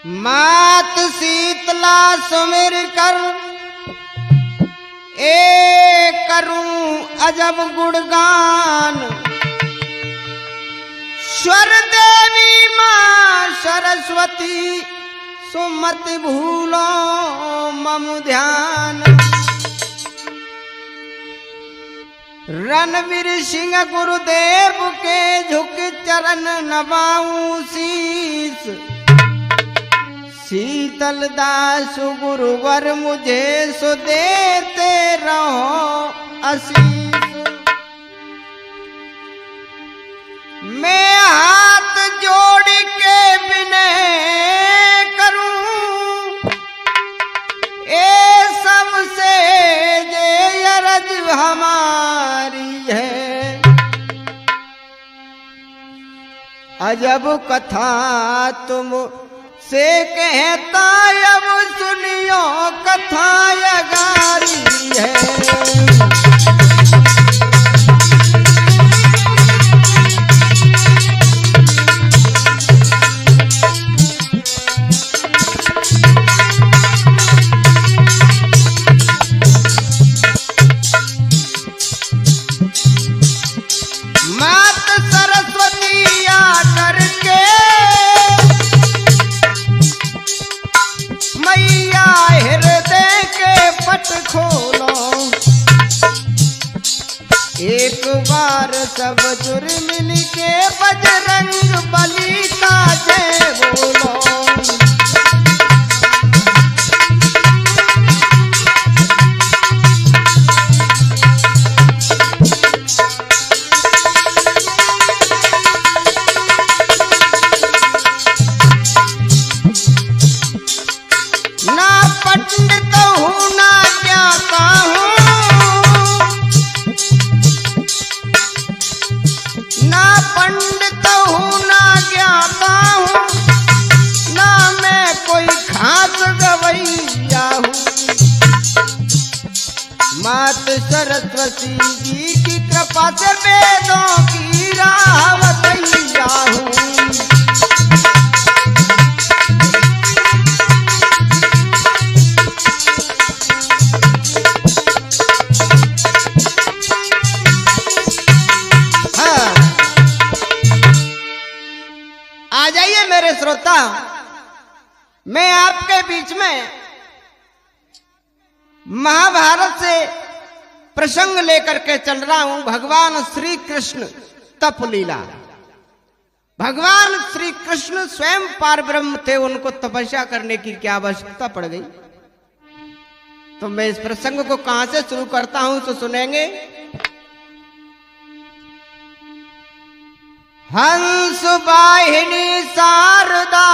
मात शीतला सुमिर कर ए करूं अजब गुणगान। स्वर देवी मां सरस्वती सुमत भूलो मम ध्यान। रणवीर सिंह गुरुदेव के झुक चरण नवाऊं शीस। शीतल दास गुरुवर मुझे सो देते रहो आशीष। मैं हाथ जोड़ के विनय करूं ए सबसे जे अरज हमारी है। अजब कथा तुम से कहता अब सुनियो कथा अगारी है। मात सरस्वती आकर के मैया हृदय के पट खोलो। एक बार सब जुर मिल के बजरंग बली का जय बोलो। पंडित हूँ ना ज्ञाता हूँ, ना पंडित हूँ ना ज्ञाता हूँ, ना मैं कोई खास गवैया हूँ। मात सरस्वती जी की कृपा से वेदों की राह बतैया हूँ। आ जाइए मेरे श्रोता, मैं आपके बीच में महाभारत से प्रसंग लेकर के चल रहा हूं। भगवान श्री कृष्ण तप लीला। भगवान श्री कृष्ण स्वयं पारब्रह्म थे, उनको तपस्या करने की क्या आवश्यकता पड़ गई। तो मैं इस प्रसंग को कहां से शुरू करता हूं तो सुनेंगे। हंस वाहिनी शारदा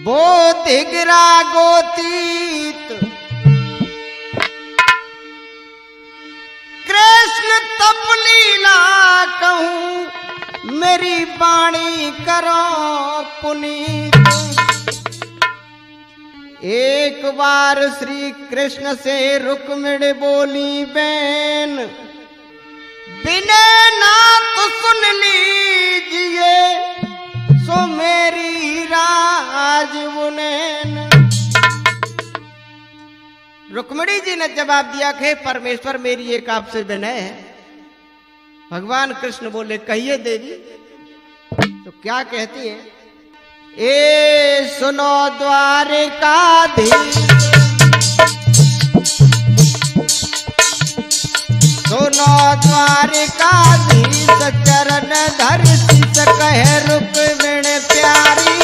बोधिगिरा गोतीत। कृष्ण तप लीला कहूं मेरी वाणी करो पुनीत। एक बार श्री कृष्ण से रुक्मिणी बोली बैन, विनय नाथ सुन लीजिए सो मेरी राज बुनैन। रुक्मिणी जी ने जवाब दिया कि परमेश्वर मेरी एक आपसे विनय है। भगवान कृष्ण बोले कहिए देवी। तो क्या कहती है। ए सुनो द्वारिकाधीश, सुनो द्वारिकाधीश चरण धर शीस कहे रुक्मिणी प्यारी।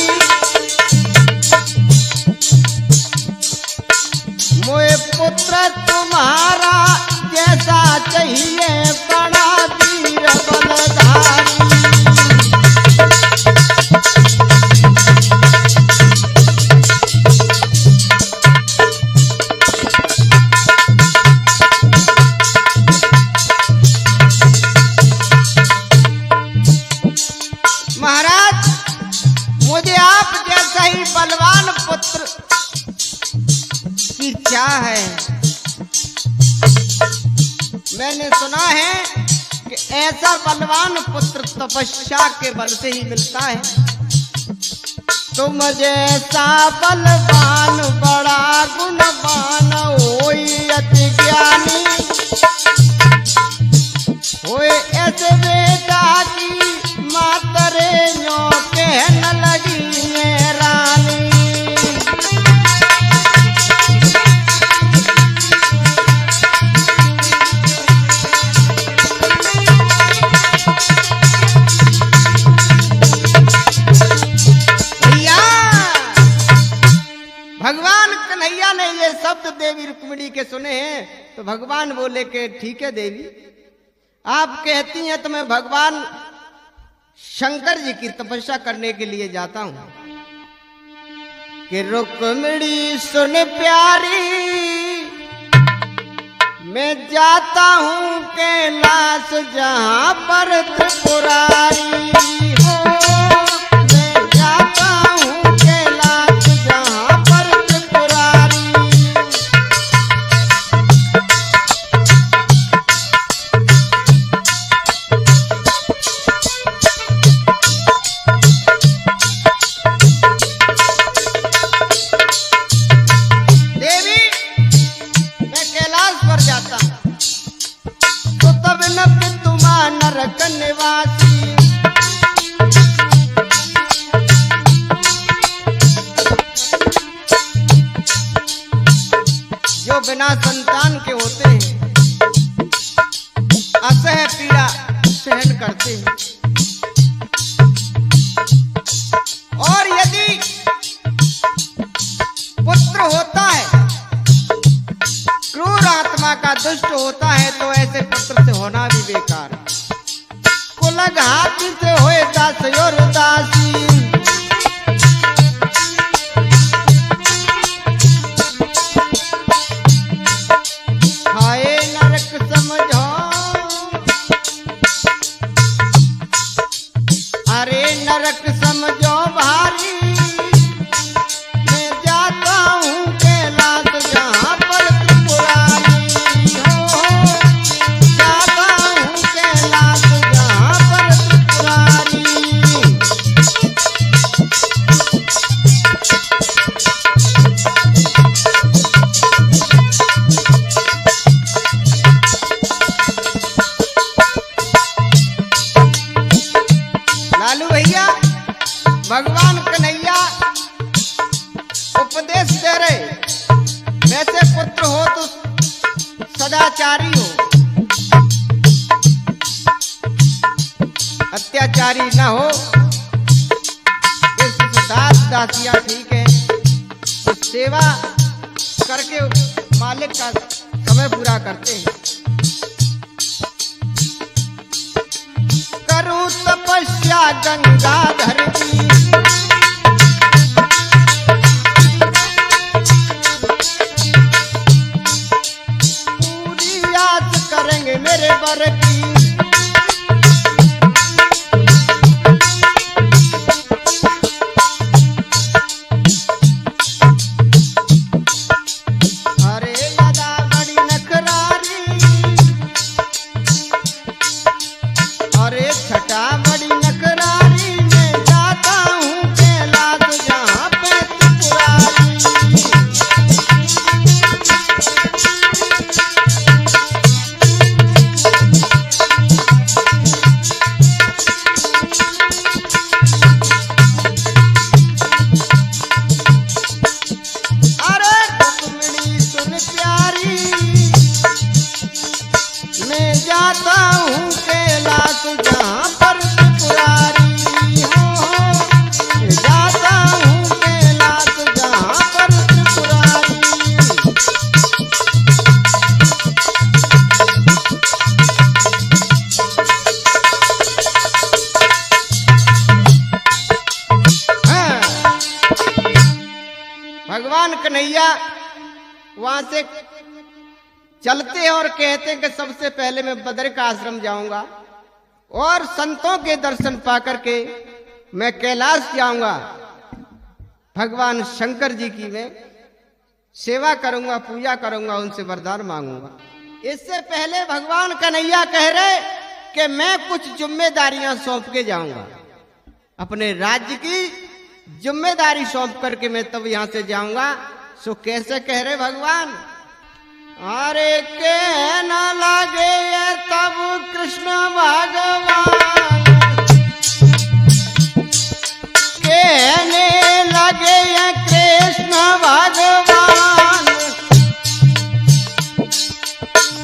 मोए पुत्र तुम्हारा जैसा चाहिए बड़ा वीर बलधारी। मुझे आप जैसा ही बलवान पुत्र की चाह है। मैंने सुना है कि ऐसा बलवान पुत्र तपस्या के बल से ही मिलता है। तुम जैसा बलवान बड़ा गुणवान होई अति ज्ञानी, होए ऐसे बेटा की मातरे न्यो कहन लगी मैं रानी। भगवान कन्हैया ने ये शब्द देवी रुक्मिणी के सुने हैं तो भगवान बोले कि ठीक है देवी, आप कहती हैं तो मैं भगवान शंकर जी की तपस्या करने के लिए जाता हूं। कि रुक्मिणी सुन प्यारी, मैं जाता हूं कैलाश जहां पर त्रिपुरारी हो। मैं जाता हूं कैलाश जहां पर त्रिपुरारी। देवी, मैं कैलाश पर जाता हूं तो तब न तुमा नरक निवासी। जो बिना संतान के होते हैं, असह पीड़ा सहन करते हैं, और यदि पुत्र होता है, क्रूर आत्मा का दुष्ट होता है, तो ऐसे पुत्र से होना भी बेकार है। कुलग हाथी से होए दास और उदासी। हाय नरक समझो, अरे नरक समझो भारी। मैं जाता हूँ कैलाश जहाँ पर त्रिपुरारी हो। जाता हूँ कैलाश जहाँ पर त्रिपुरारी। लालू भैया, भगवान कन्हैया उपदेश दे रहे, वैसे पुत्र हो तो सदाचारी हो, अत्याचारी ना हो। इस दास दासियां ठीक है, तो सेवा करके मालिक का समय पूरा करते हैं। करूं तपस्या गंगाधर की, पूरी आस करेंगे मेरे बर की। अरे दादा बड़ी नखरारी, अरे छटा बड़ी नखरारी। मैं जाता हूँ कैलाश जहाँ पे त्रिपुरारी। अरे रुक्मिणी सुन प्यारी, मैं जाता हूँ कैलाश जहाँ पर त्रिपुरारी हो। जाता हूँ कैलाश जहाँ पर त्रिपुरारी। हाँ, भगवान कन्हैया वहां से चलते और कहते कि सबसे पहले मैं बद्रिक का आश्रम जाऊंगा और संतों के दर्शन पाकर के मैं कैलाश जाऊंगा। भगवान शंकर जी की मैं सेवा करूंगा, पूजा करूंगा, उनसे वरदान मांगूंगा। इससे पहले भगवान कन्हैया कह रहे कि मैं कुछ जिम्मेदारियां सौंप के जाऊंगा, अपने राज्य की जिम्मेदारी सौंप करके मैं तब यहां से जाऊंगा। सो कैसे कह रहे भगवान, अरे के न लगे तब कृष्ण भगवान, कहने लगे कृष्ण भगवान,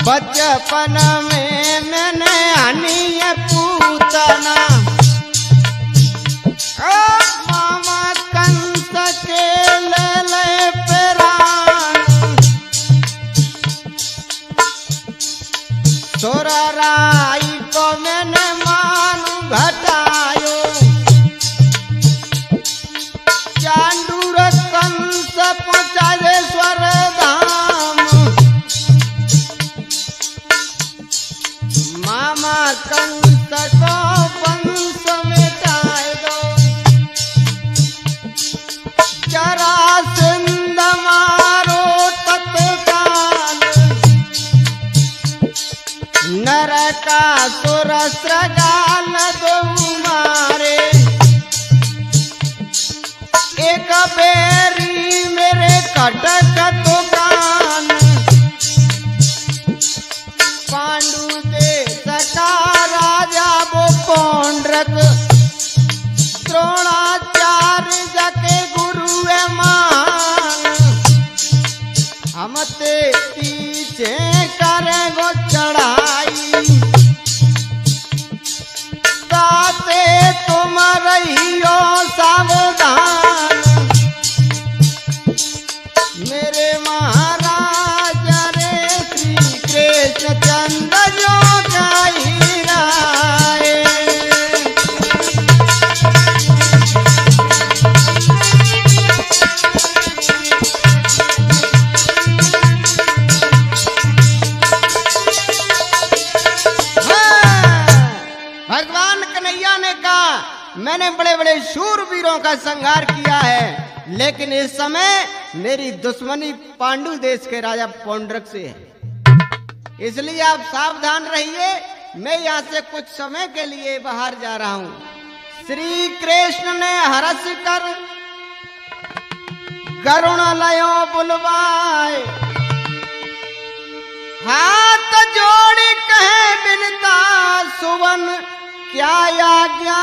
बचपन में मैंने हनी पूतना, मामा कंस के ले प्राण, सोराराई को मैंने मानु घटायो, चांडूर कंस पहुंचाए स्वर धाम, मामा कंस को वंश मिटाए दो, जरासंध मारो तत्काल, नरकासुर सृगाल दो मारे, एक बेरी मेरे कटक दुकान, पांडु देश का राजा वो पौंड्रक, द्रोणाचार्य जके गुरु मान, हम ते पीछे करेगो चढ़ाई, ताते तुम रहियो सावधान, मेरे महाराज रे श्री कृष्ण चंद्र जो गाई राय। भगवान कन्हैया ने कहा, मैंने बड़े बड़े शूरवीरों का संहार किया है, लेकिन इस समय मेरी दुश्मनी पांडु देश के राजा पौंड्रक से है, इसलिए आप सावधान रहिए, मैं यहाँ से कुछ समय के लिए बाहर जा रहा हूँ। श्री कृष्ण ने हर्ष कर गरुण लयो बुलवाए, हाथ जोड़ी कहे बिनता सुवन, क्या आज्ञा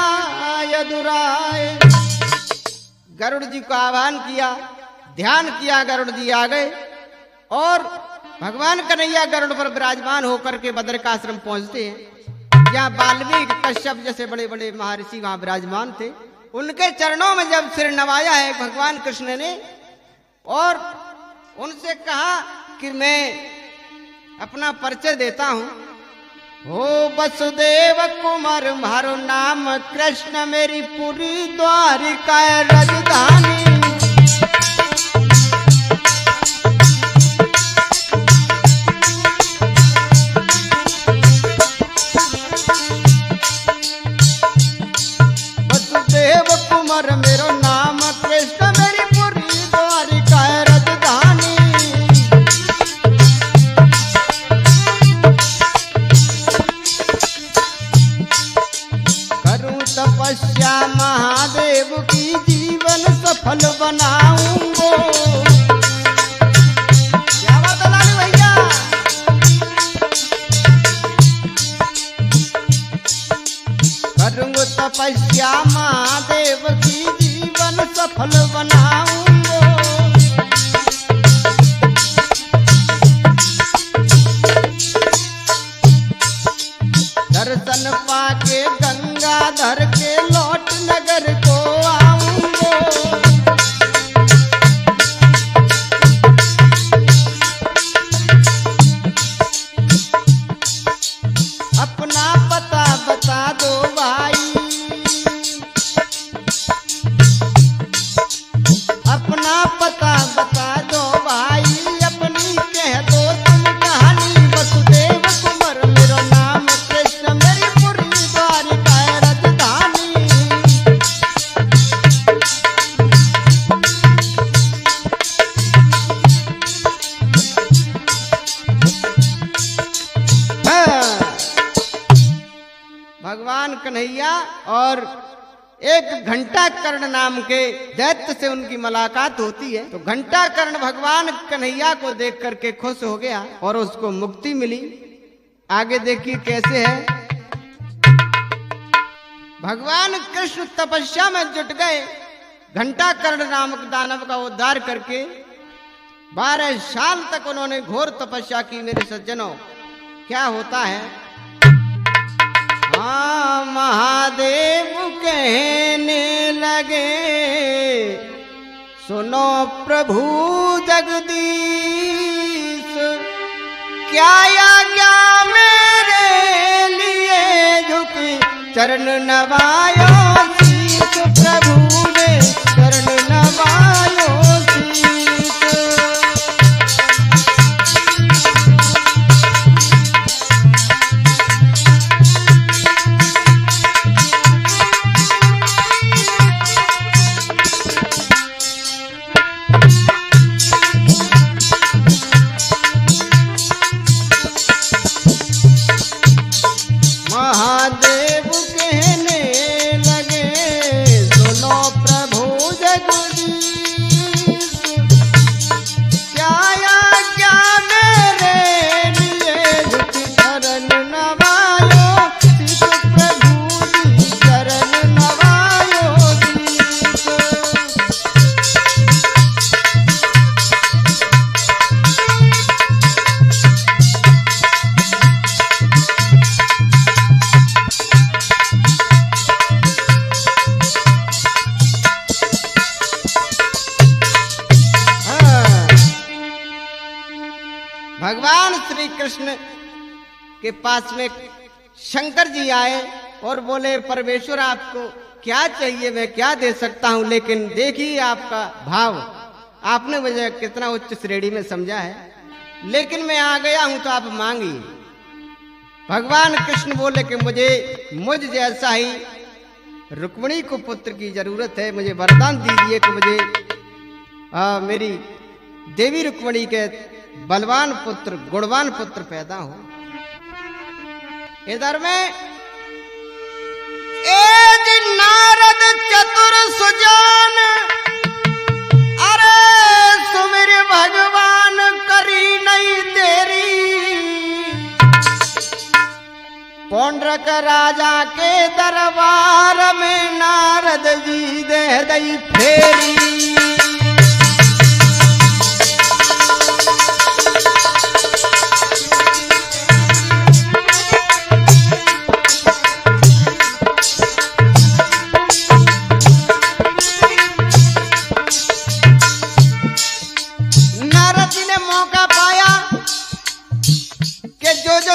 यदुराय। गरुड़ जी को आह्वान किया, ध्यान किया, गरुड़ जी आ गए और भगवान कन्हैया गरुड़ पर विराजमान होकर के बद्रिकाश्रम पहुंचते हैं, जहाँ वाल्मीकि कश्यप जैसे बड़े बड़े महर्षि वहां विराजमान थे। उनके चरणों में जब सिर नवाया है भगवान कृष्ण ने और उनसे कहा कि मैं अपना परिचय देता हूं, हो वसुदेव कुमार मारो नाम कृष्ण, मेरी पूरी द्वारिका राजधानी, वसुदेव कुमार मेरो नाम कृष्ण, मेरी पूरी द्वारिका राजधानी, तपस्या महादेव की जीवन सफल बनाऊंगो। क्या बात है लालू भैया, करूंगा तपस्या महादेव की जीवन सफल बनाऊंगो। दर्शन पाके गंगाधर के लौट नगर को आऊंगो। अपना पता बता दो भाई, और एक घंटा कर्ण नाम के दैत्य से उनकी मुलाकात होती है। तो घंटा कर्ण भगवान कन्हैया को देख करके खुश हो गया और उसको मुक्ति मिली। आगे देखिए कैसे है। भगवान कृष्ण तपस्या में जुट गए, घंटा कर्ण नामक दानव का उद्धार करके 12 साल तक उन्होंने घोर तपस्या की। मेरे सज्जनों, क्या होता है, हाँ महादेव कहने लगे, सुनो प्रभु जगदीश, क्या आज्ञा मेरे लिए झुकी चरण नवायो शीश, प्रभु ने चरण नवायो शीश। महादेव कहने लगे, सुनो प्रभु जगदीश, क्या आज्ञा मेरे लिए झुकी चरण नवायो शीश, प्रभु जी चरण नवायो शीश। भगवान श्री कृष्ण के पास में शंकर जी आए और बोले, परमेश्वर आपको क्या चाहिए, मैं क्या दे सकता हूं, लेकिन देखिए आपका भाव, आपने मुझे कितना उच्च श्रेणी में समझा है, लेकिन मैं आ गया हूं तो आप मांगिए। भगवान कृष्ण बोले कि मुझ जैसा ही रुक्मिणी को पुत्र की जरूरत है, मुझे वरदान दीजिए कि मुझे मेरी देवी रुक्मिणी के बलवान पुत्र, गुणवान पुत्र पैदा हो। इधर में एक नारद चतुर सुजान, अरे सुमिर भगवान करी नहीं देरी, पौंड्रक राजा के दरबार में नारद जी दे दई फेरी।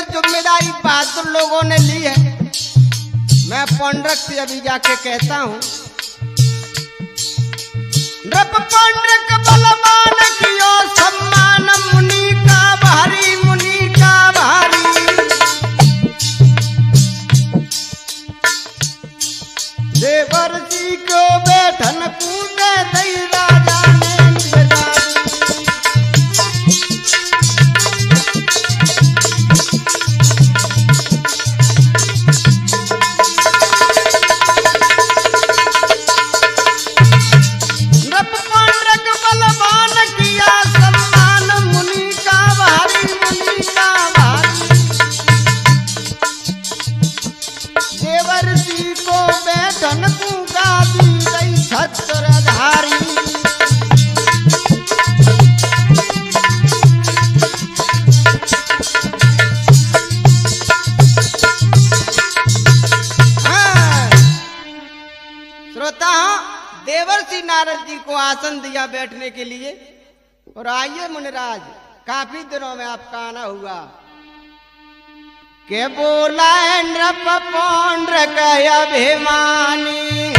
जिम्मेदारी बहादुर लोगों ने ली है, मैं पौंड्रक से अभी जाके कहता हूं, नृप पौंड्रक बलवान कियो सम्मान, मुनि का भारी, मुनि का भारी। देवर्षि को बैठन कूदे दई राजा ने बजाई। देवर्षि नारद जी को आसन दिया बैठने के लिए, और आइए मुनिराज, काफी दिनों में आपका आना हुआ। के बोला नृप पौंड्रक अभिमानी,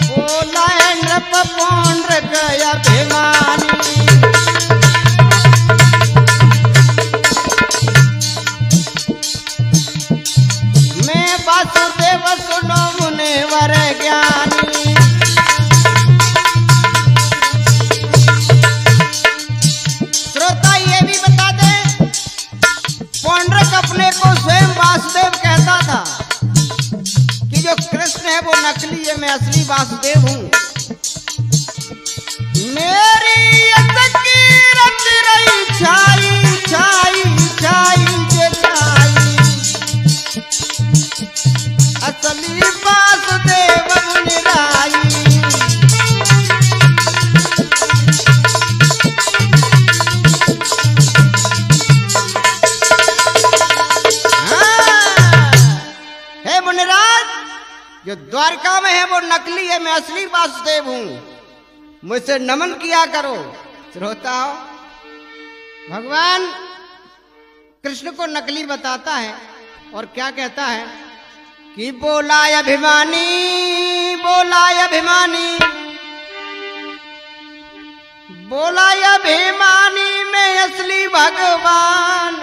बोला नृप पौंड्रक अभिमानी, वासुदेव सुनो मुनिवर ज्ञानी। श्रोता ये भी बता दें अपने को स्वयं वासुदेव कहता था कि जो कृष्ण है वो नकली है, मैं असली वासुदेव हूं। मेरी रत रही छाई छाई छाई जे छाई, असली वासुदेव मुनिराई। हे मुनिराज, जो द्वारका में है वो नकली है, मैं असली वासुदेव हूं, मुझसे नमन किया करो। श्रोताओ, भगवान कृष्ण को नकली बताता है और क्या कहता है कि बोलाय अभिमानी, बोलाय अभिमानी, बोलाय अभिमानी में असली भगवान,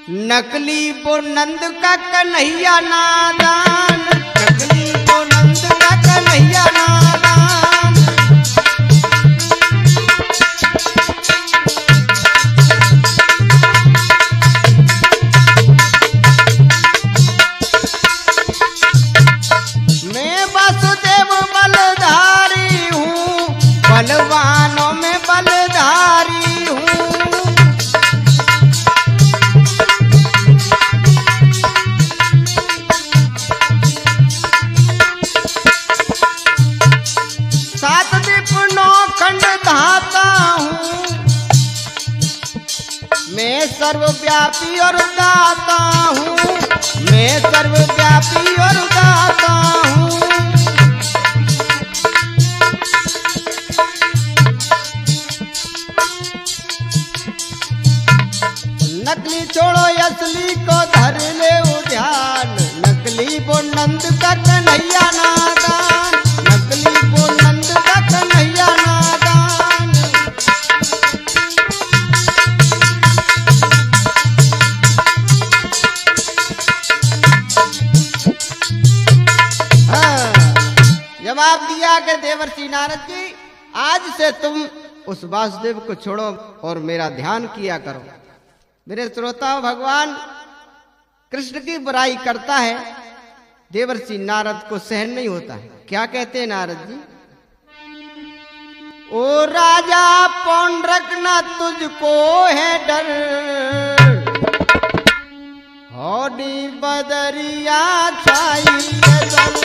नकली वो नंद का कन्हैया नादान, नकली वो नंद का कन्हैया नादान। मैं वासुदेव बलधारी हूँ, बलवानों में बलधारी हूँ। सात दीप नौ खंड धाता हूँ, मैं सर्वव्यापी और दाता हूँ, मैं सर्वव्यापी और दाता हूँ। नकली छोड़ो असली को धर ले ध्यान, नकली वो नंद का कन्हैया नादान, नकली वो नंद का कन्हैया नादान। हाँ, जवाब दिया कि देवर्षि नारद जी, आज से तुम उस वासुदेव को छोड़ो और मेरा ध्यान किया करो। मेरे श्रोताओं, भगवान कृष्ण की बुराई करता है, देवर्षि नारद को सहन नहीं होता है। क्या कहते हैं नारद जी? ओ राजा पौंड्रक न तुझको है डर, हौडी बदरिया छाई दल।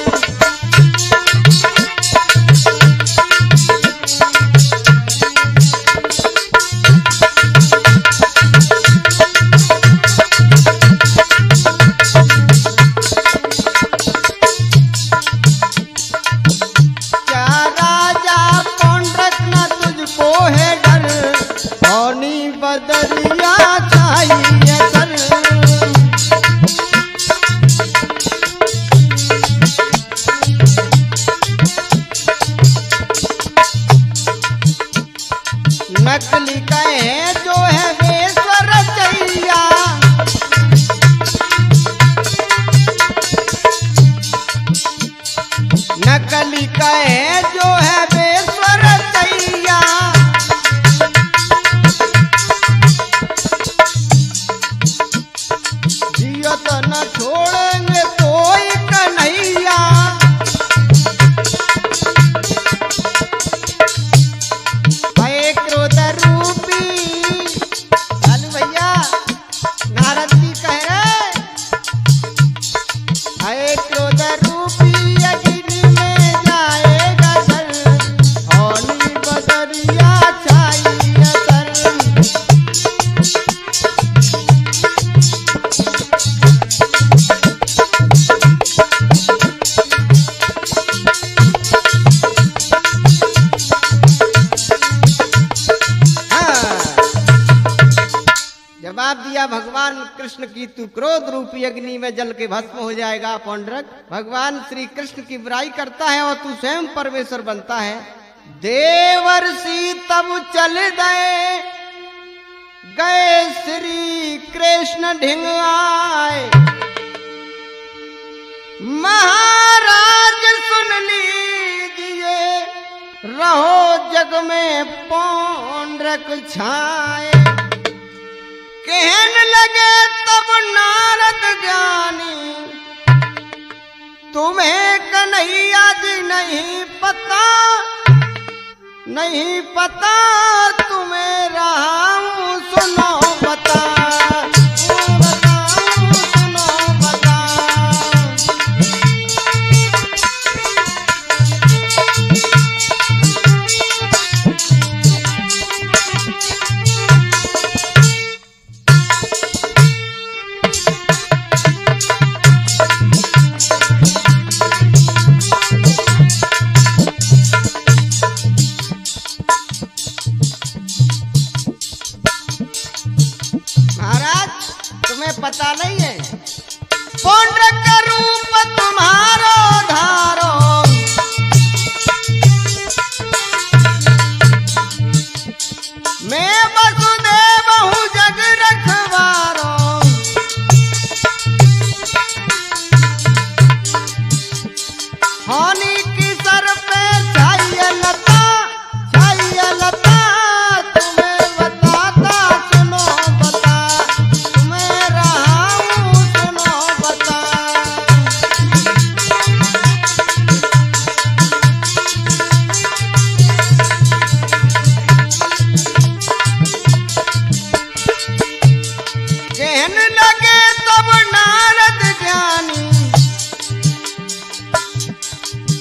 बदरिया चाहिए सर, नकली कहे जो है वेश्वर चैया, नकली कहे जो है वेश्वर चैया। तो न छोड़ेंगे कोई कन्हैया, भय क्रोध रूपी। लालू भैया, नारद जी कह रहे, भय क्रोध रूपी अग्नि में जाएगा सर, हौली बदरिया छाई सर। जवाब दिया भगवान कृष्ण की, तू क्रोध रूपी अग्नि में जल के भस्म हो जाएगा पौंड्रक। भगवान श्री कृष्ण की बुराई करता है और तू स्वयं परमेश्वर बनता है। देवर्षि तब चल गए श्री कृष्ण ढिंग आए, महाराज सुन लीजिए रहो जग में पौंड्रक छाए। कहन लगे तब नारद ज्ञानी, तुम्हें कन्हैया जी नहीं पता, नहीं पता तुम्हें रहा हूं, सुनो बता, सुनो बता। पता नहीं है पौंड्रक का रूप तुम्हारो धारो, मैं वसुदेव हूँ जग रखवारो, हानि की सर पे छाइए लता, छाइए लता, तुम्हें बताता सुनो बता, तुम्हें रहा हूँ सुनो बता। कहने लगे तब नारद ज्ञानी,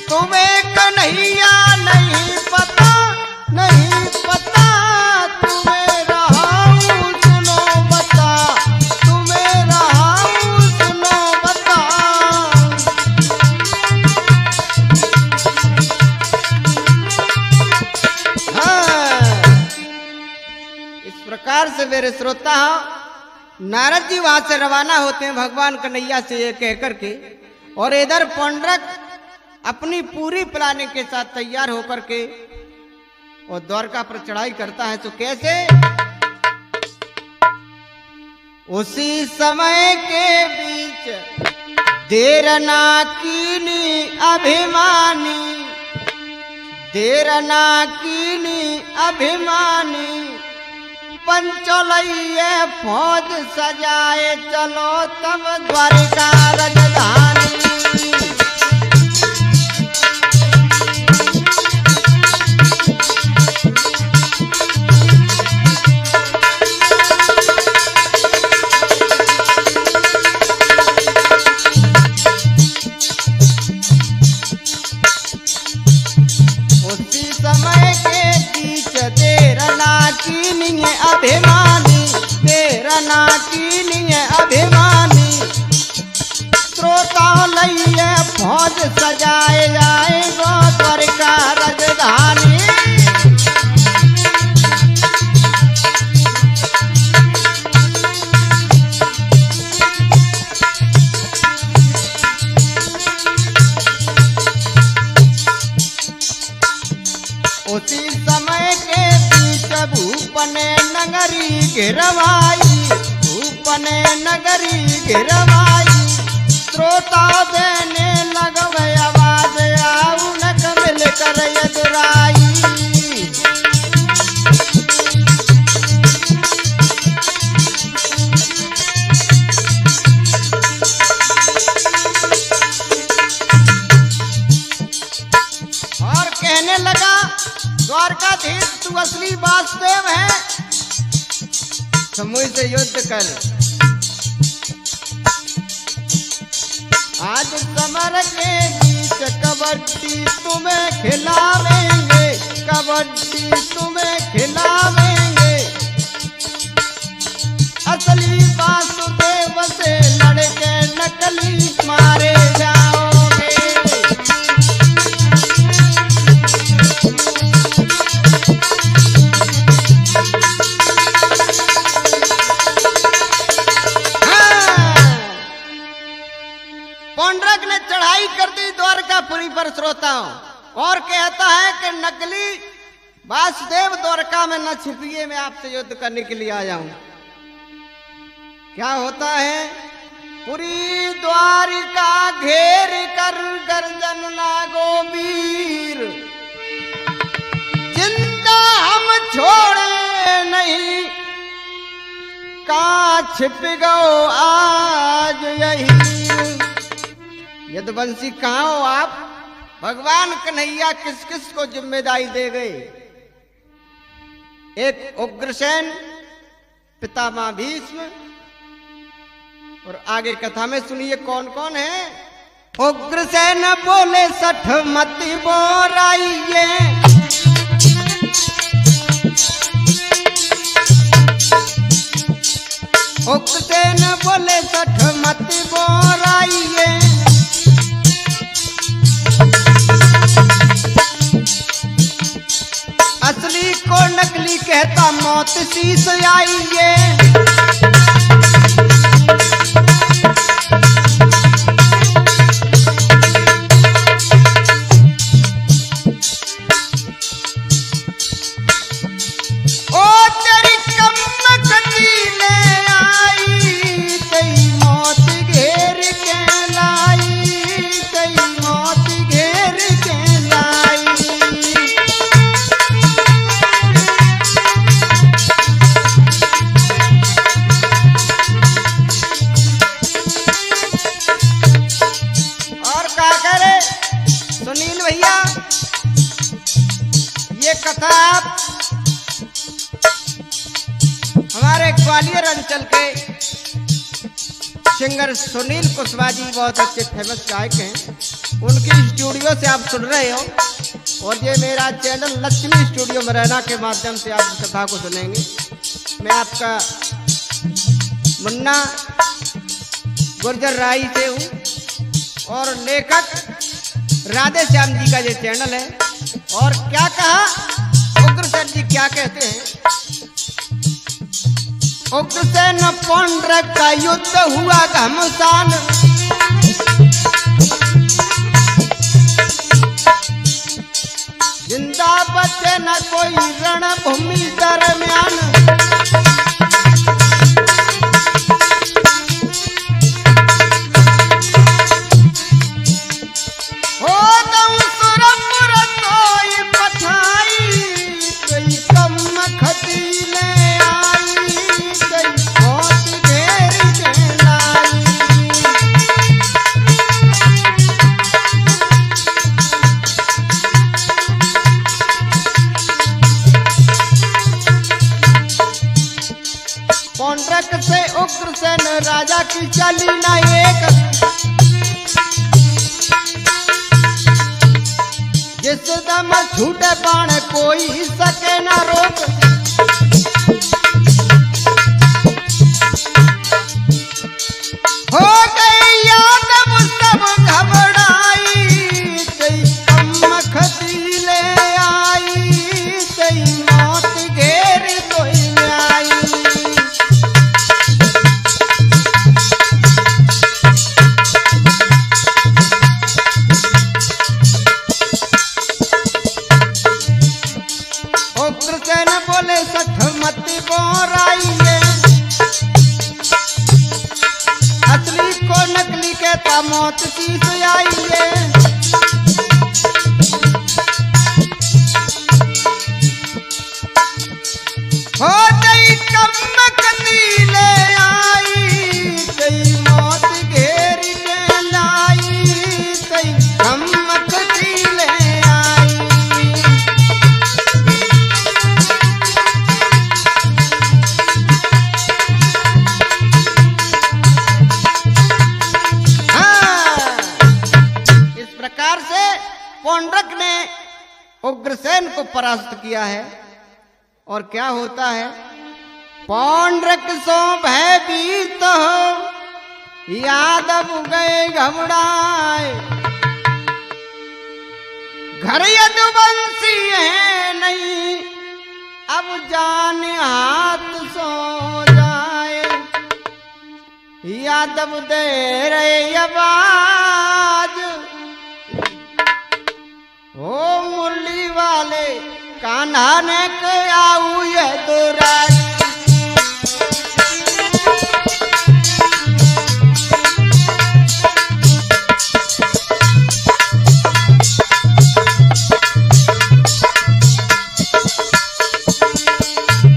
तुम्हें कन्हैया नहीं पता, नहीं पता तुम्हें रहा हूं सुनो बता, तुम्हें रहा हूं सुनो बता। हाँ, इस प्रकार से मेरे श्रोता नारद जी वहां से रवाना होते हैं भगवान कन्हैया से ये कह करके, और इधर पौंड्रक अपनी पूरी प्लानिंग के साथ तैयार होकर के और द्वारका पर चढ़ाई करता है। तो कैसे? उसी समय के बीच देर ना कीनी अभिमानी, देर ना कीनी अभिमानी, पंचोलैये फौज सजाए चलो तब द्वारिका राजधानी। उसी समय के बीच देर ना कीनी अभिमानी, देर ना कीनी अभिमानी, श्रोता लइये फौज सजाए जाएगो द्वारिका राजधानी। उसी समय के बीच भूपने नगरी गिरवाई, भूपने नगरी गिरवाई, श्रोता देने लगवे आवाज आऊ नक मिलकर यदुराई। और कहने लगा द्वारकाधीश तू असली वासुदेव है, समूह से युद्ध कर। आज समर के बीच कबड्डी तुम्हें खिलावेंगे, कबड्डी तुम्हें खिलावेंगे, असली वासुदेव से लड़के नकली मारे जाओगे। पौंड्रक ने चढ़ाई कर दी द्वारकापुरी पर श्रोताओं, और कहता है कि नकली वासुदेव द्वारका में न छिपिए, मैं आपसे युद्ध करने के लिए आया हूं। क्या होता है? पूरी द्वारिका घेर कर गर्जन लागो वीर, जिंदा हम छोड़े नहीं, कहाँ छिप गओ आज यही। यदुवंशी कहाँ हो आप? भगवान कन्हैया किस किस को जिम्मेदारी दे गए? एक उग्रसेन, पितामह भीष्म, और आगे कथा में सुनिए कौन कौन है। उग्रसेन बोले 60 मत बोराइए, उग्रसेन बोले 60 मत बोराइए, असली को नकली कहता मौत शीश आइए। सुनील भैया ये कथा आप हमारे ग्वालियर अंचल के सिंगर सुनील कुशवाहा जी बहुत अच्छे फेमस गायक हैं, उनकी स्टूडियो से आप सुन रहे हो। और ये मेरा चैनल लक्ष्मी स्टूडियो मुरैना के माध्यम से आप इस कथा को सुनेंगे। मैं आपका मुन्ना गुर्जर राई से हूँ और लेखक राधे श्याम जी का ये चैनल है। और क्या कहा उग्रसेन जी, क्या कहते हैं? उग्रसेन पौंड्रक का युद्ध हुआ घमसान, जिंदा बचे न कोई रणभूमि दरमियान, पौंड्रक से उग्रसेन राजा की चली न एक, जिस दम छूटे बाण कोई सके न रोक, हो गई यादव सब घबराई, कई कम खतीले आई, कई मौत घेर कोई आई। उग्रसेन बोले 60 मत बोराइए, असली को नकली कहता मौत शीश आइए। हो गई कम कतीले आई, कई मौत घेर के लाई, कई कम कतीले आई। पौंड्रक ने उग्रसेन को परास्त किया है। और क्या होता है? पौंड्रक सो भयभीत हो, यादव गए घबराए, घर यदुवंशी है नहीं, अब जान हाथ सो जाए, यादव दे रहे आवाज, ओ मुरली वाले कान्हा ने आऊ यदुराज।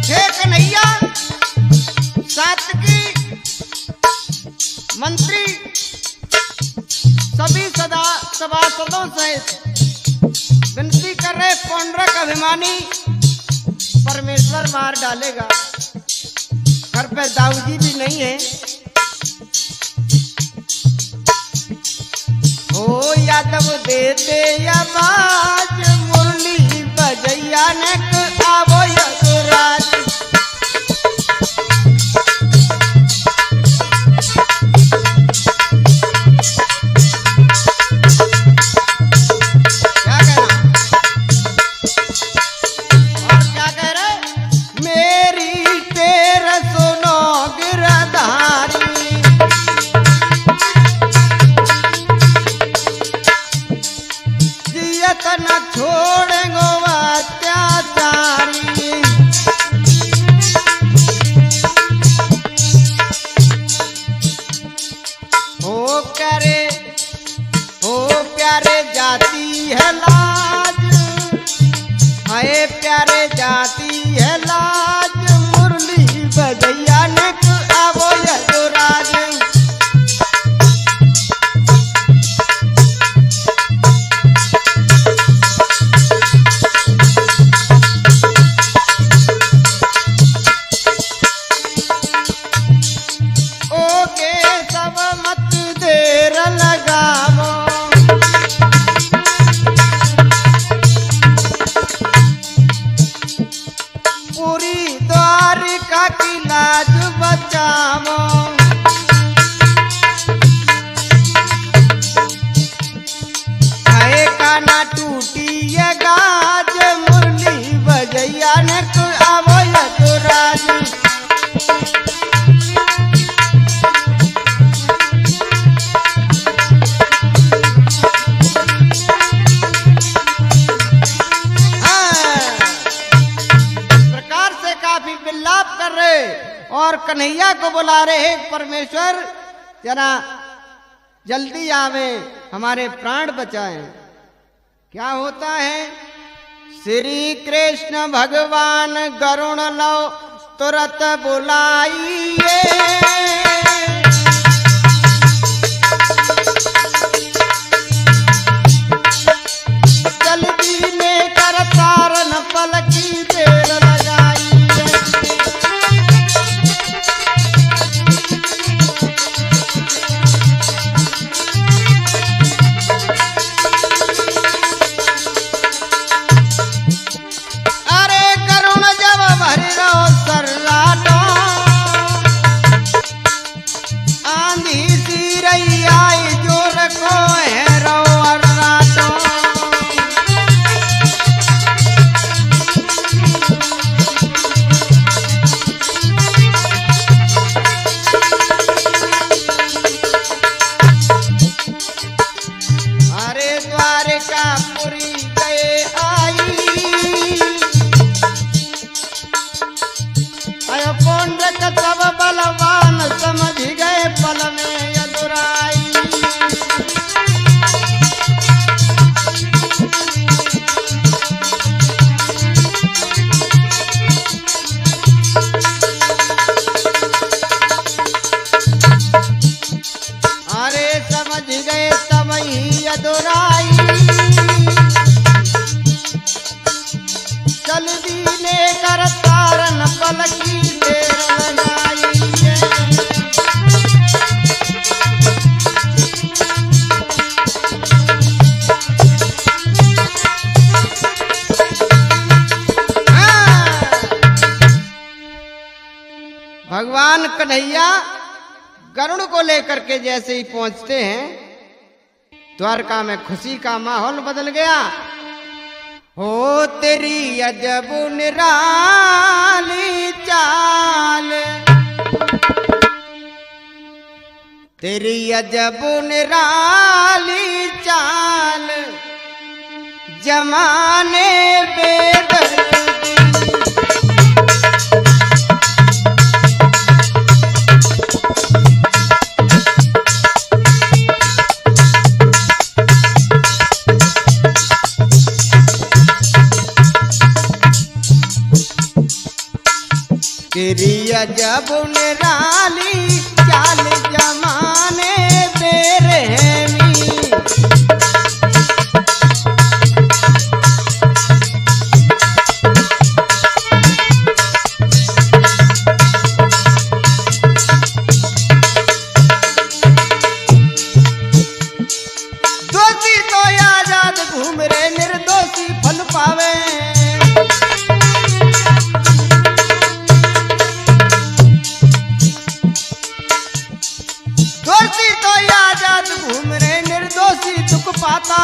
हे कन्हैया, 7 मंत्री सभी सभासदों से विनती कर रहे, पौंड्रक अभिमानी परमेश्वर मार डालेगा। घर पे दाऊजी भी नहीं है। ओ यादव दे दे आवाज, मुरली बजैया ने आवो यदुराज। न छोड़ेंगो अत्याचारी। हो प्यारे जाती है लाज, हाय प्यारे जाती है लाज, मुरली बजैया ने आवो यदुराज। पूरी द्वारिका की लाज बचावो, खाए का ना टूटी ये गाज, मुरली बजैया ने आवो यदुराज। विलाप कर रहे और कन्हैया को बुला रहे, हे परमेश्वर जरा जल्दी आवे, हमारे प्राण बचाएं। क्या होता है? श्री कृष्ण भगवान गरुण लो तुरंत बुलाइए, जल्दी में कर तारन पलकी देर लगाई। सब बलवान समझ गए पल में यदुराई। अरे समझ गए तभी यदुराई, जल्दी लेकर तारन पलकी देर लगाई। भगवान कन्हैया गरुड़ को लेकर के जैसे ही पहुंचते हैं, द्वारका में खुशी का माहौल बदल गया। हो तेरी अजब निराली चाल, तेरी अजब निराली चाल, जमाने बेदर्दी। तेरी अजब निराली चाल, जमाने पाता।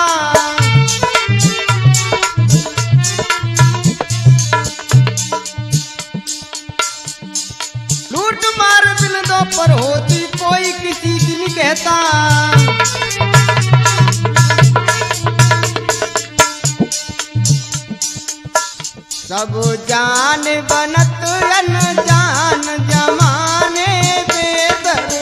लूट मार दिन दो पर होती कोई किसी दिन कहता। सब जान बनत अनजान जमाने बेदर्दी।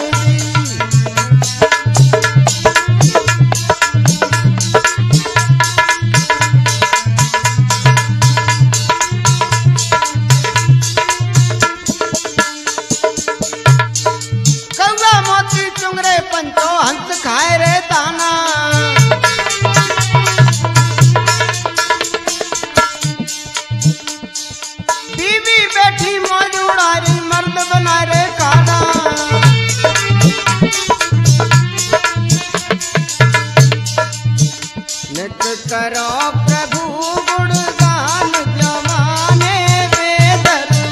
कौवा मोती चुंगरे पंचो हंस खाए रे दाना। बीवी बैठी मौज उड़ा रही मर्द बना रे खाना। नित करो प्रभु गुणगान जमाने बेदर्दी।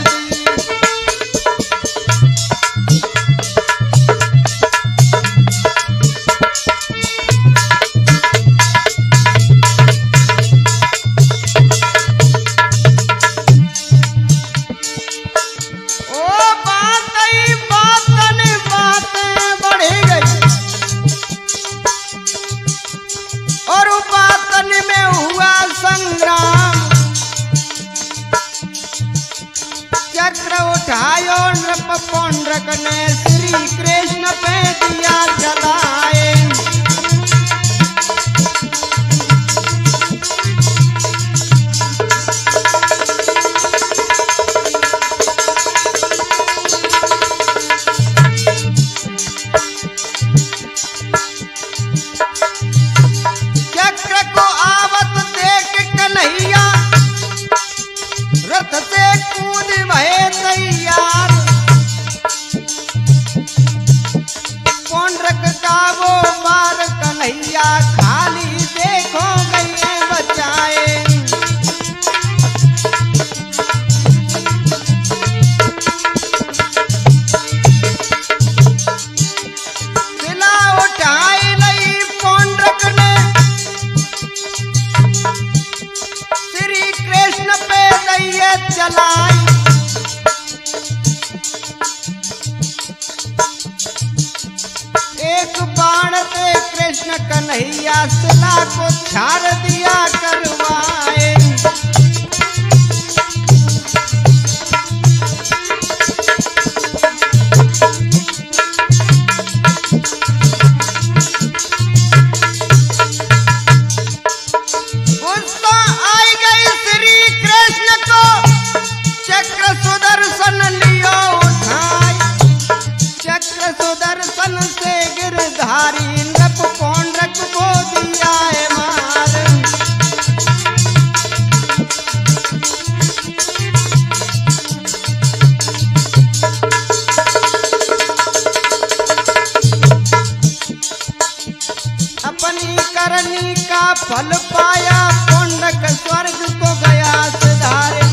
चक्र उठायो नृप पौंड्रक ने श्री कृष्ण पे दिया जलाए। चक्र को आवत देख कन्हैया रथ से कूद भये तैयार। पौंड्रक का वो मार कन्हैया खाली देखो गए बचाए। सिला उठाई नहीं पौंड्रक ने श्री कृष्ण पे दैये चलाई। एक बाण से कृष्ण कन्हैया सिला को छाड़ दिया करवाए। गुस्सा आई गई श्री कृष्ण को चक्र सुदर्शन लियो उठाई। चक्र सुदर्शन से गिरधारी नृप पौंड्रक को दिया है मार। अपनी करनी का फल पाया पौंड्रक स्वर्ग को गया सिधारे।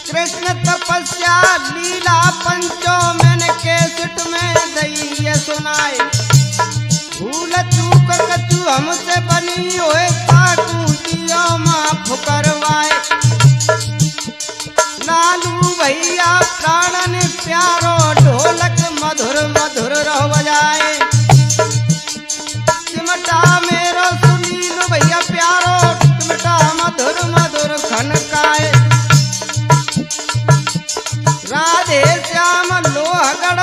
कृष्ण तपस्या लीला पंचो मैंने कैसेट में दई सुनाए। भूल चूक कछु हमसे बनी होए ताकू जियो माफ करवाए। लालू भैया प्राणन प्यारो ढोलक मधुर मधुर रह बजाए। सिमटा मेरो सुनील भैया प्यारो सिमटा मधुर मधुर खनकाए। राधे श्याम लोहगढ़